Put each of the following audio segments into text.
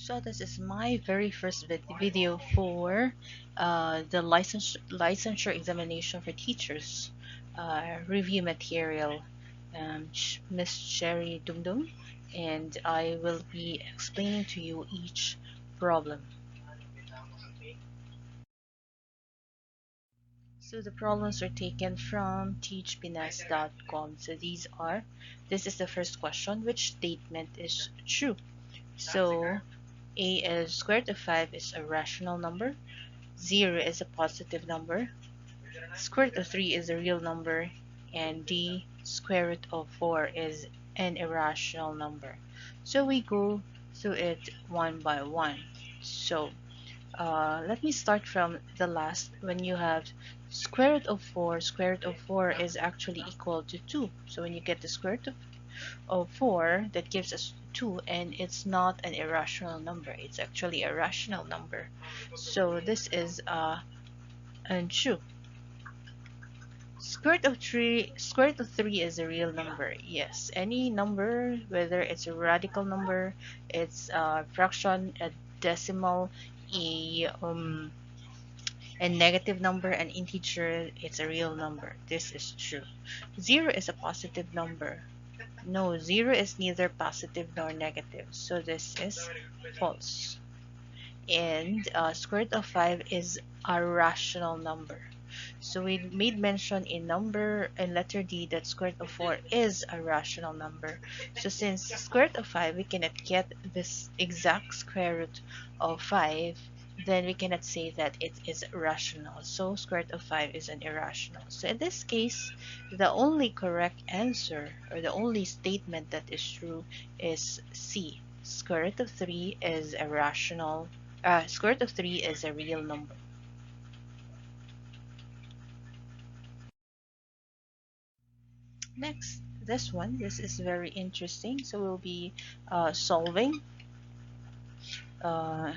So this is my very first video for the licensure examination for teachers review material, Miss Sherry Dumdum, and I will be explaining to you each problem. So the problems are taken from teachpines.com. So this is the first question: which statement is true? So a is square root of 5 is a rational number, 0 is a positive number, square root of 3 is a real number, and D, square root of 4 is an irrational number. So we go through it one by one. So let me start from the last. When you have square root of 4 is actually equal to 2. So when you get the square root of 4, that gives us 2, and it's not an irrational number. It's actually a rational number. So this is untrue. Square root of 3 is a real number. Yes, any number, whether it's a radical number, it's a fraction, a decimal, a negative number, an integer, it's a real number. This is true. 0 is a positive number. No, 0 is neither positive nor negative. So this is false. And square root of 5 is a rational number. So we made mention in letter D that square root of 4 is a rational number. So since square root of 5, we cannot get this exact square root of 5, then we cannot say that it is rational. So square root of 5 is an irrational. So in this case, the only correct answer, or the only statement that is true, is C. Square root of 3 is a rational. Square root of 3 is a real number. Next, this is very interesting. So we'll be solving a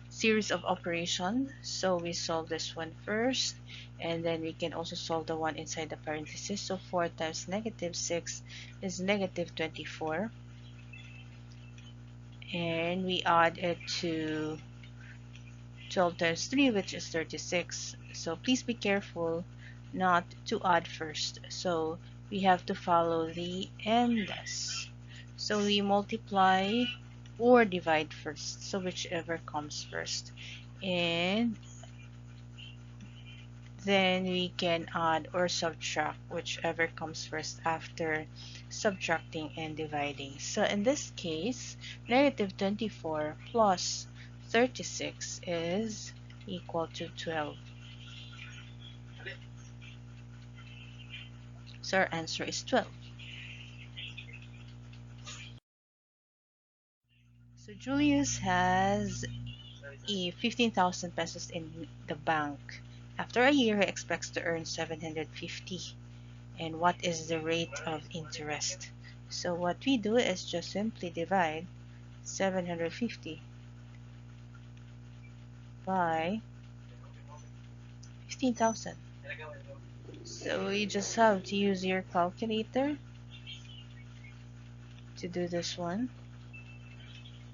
series of operation. So we solve this one first, and then we can also solve the one inside the parenthesis. So 4 times negative 6 is negative 24, and we add it to 12 times 3, which is 36. So please be careful not to add first. So we have to follow the MDES. So we multiply or divide first. So whichever comes first. And then we can add or subtract whichever comes first after subtracting and dividing. So in this case, negative 24 plus 36 is equal to 12. So our answer is 12. So Julius has 15,000 pesos in the bank. After a year, he expects to earn 750. And what is the rate of interest? So what we do is just simply divide 750 by 15,000. So you just have to use your calculator to do this one.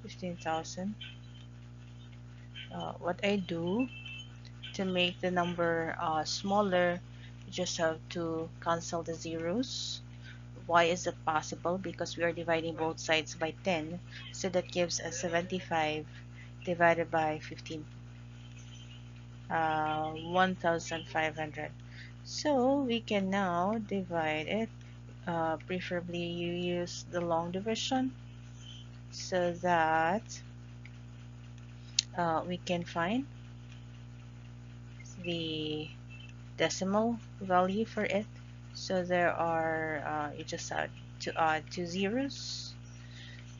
15,000. What I do to make the number smaller, you just have to cancel the zeros. Why is it possible? Because we are dividing both sides by 10, so that gives us 75 divided by 15, 1,500. So we can now divide it. Preferably you use the long division, so that we can find the decimal value for it. So there are you just have to add 2 zeros.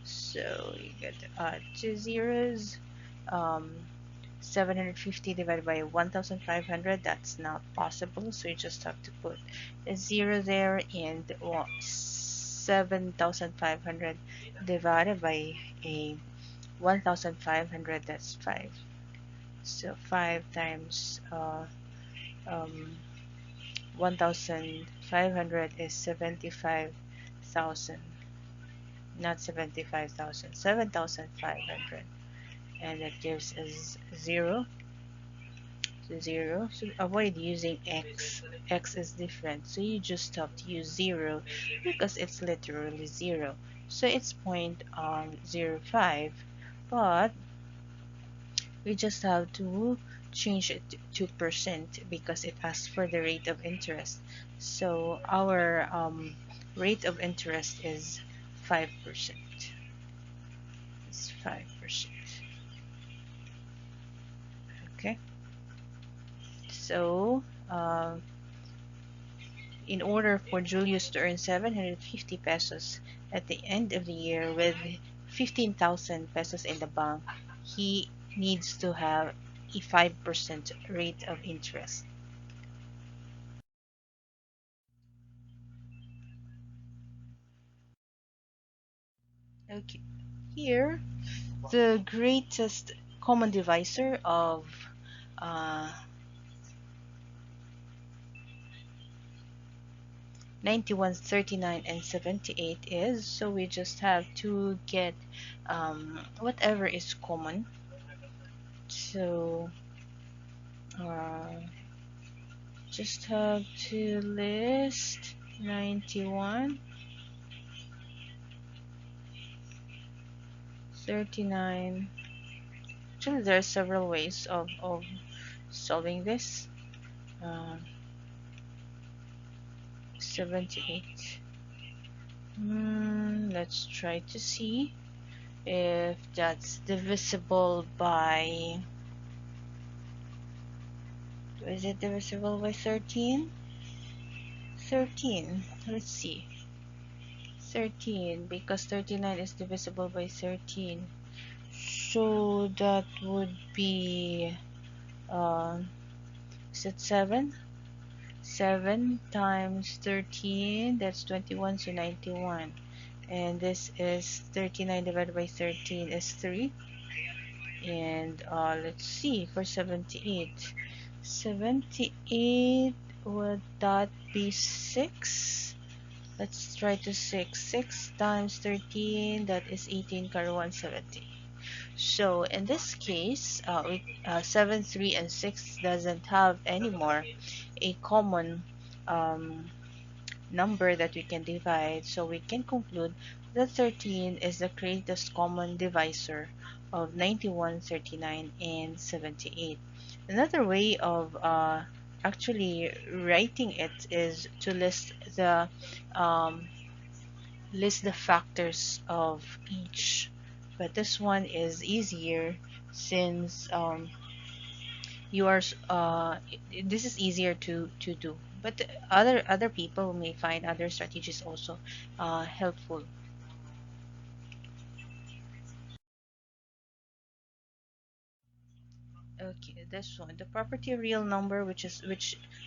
So you get to add 2 zeros. 750 divided by 1,500, that's not possible, so you just have to put a 0 there, and 7,500 divided by a 1,500, that's 5. So 5 times 1,500 is 75,000. Not 75,000, 7,500. and that gives us 0 to 0. So avoid using x. X is different, so you just have to use 0 because it's literally 0. So it's 0.05, but we just have to change it to percent because it asks for the rate of interest. So our rate of interest is 5%. It's 5%. Okay. So in order for Julius to earn 750 pesos at the end of the year with 15,000 pesos in the bank, he needs to have a 5% rate of interest. Okay, here the greatest common divisor of uh, 91, 39, and 78 is, so we just have to get whatever is common. So uh, just have to list 91, 39. Actually, there are several ways of solving this. Uh, 78. Let's try to see if that's divisible by. Is it divisible by 13? 13. Let's see. 13, because 39 is divisible by 13. So that would be, is it 7? 7 times 13, that's 21, so 91. And this is 39 divided by 13 is 3. And let's see for 78. 78, would that be 6? Let's try to 6. 6 times 13, that is 18, Karawan 70. So in this case, 7, 3, and 6 doesn't have anymore a common um, number that we can divide. So we can conclude that 13 is the greatest common divisor of 91, 39, and 78. Another way of actually writing it is to um, list the factors of each, but this one is easier since you are this is easier to do, but other people may find other strategies also helpful. Okay, this one, the property real number, which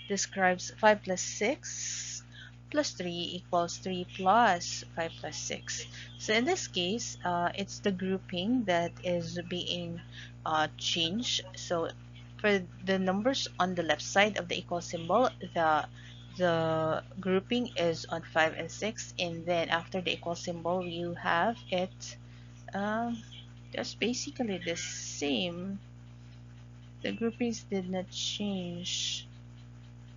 describes 5 plus 6 plus 3 equals 3 plus 5 plus 6. So in this case, it's the grouping that is being changed. So for the numbers on the left side of the equal symbol, the grouping is on 5 and 6, and then after the equal symbol, you have it um, just basically the same. The groupings did not change.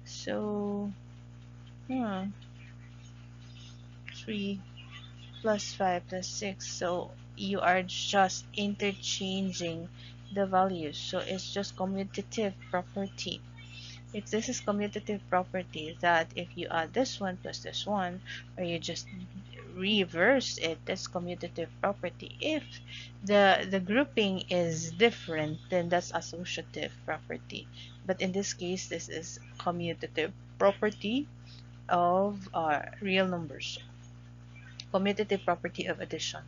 So, yeah, 3 plus 5 plus 6. So, you are just interchanging the values. So, it's just commutative property. If this is commutative property, that if you add this one plus this one, or you just reverse it, that's commutative property. If the grouping is different, then that's associative property. But in this case, this is commutative property of real numbers, commutative property of addition.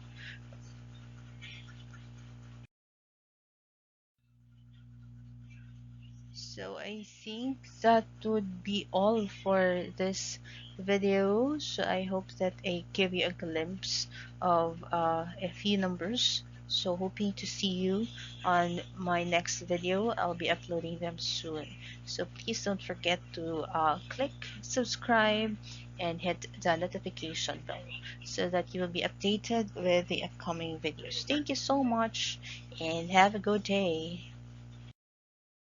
So I think that would be all for this video. So I hope that I give you a glimpse of a few numbers So hoping to see you on my next video. I'll be uploading them soon. So please don't forget to click subscribe and hit the notification bell so that you will be updated with the upcoming videos. Thank you so much and have a good day.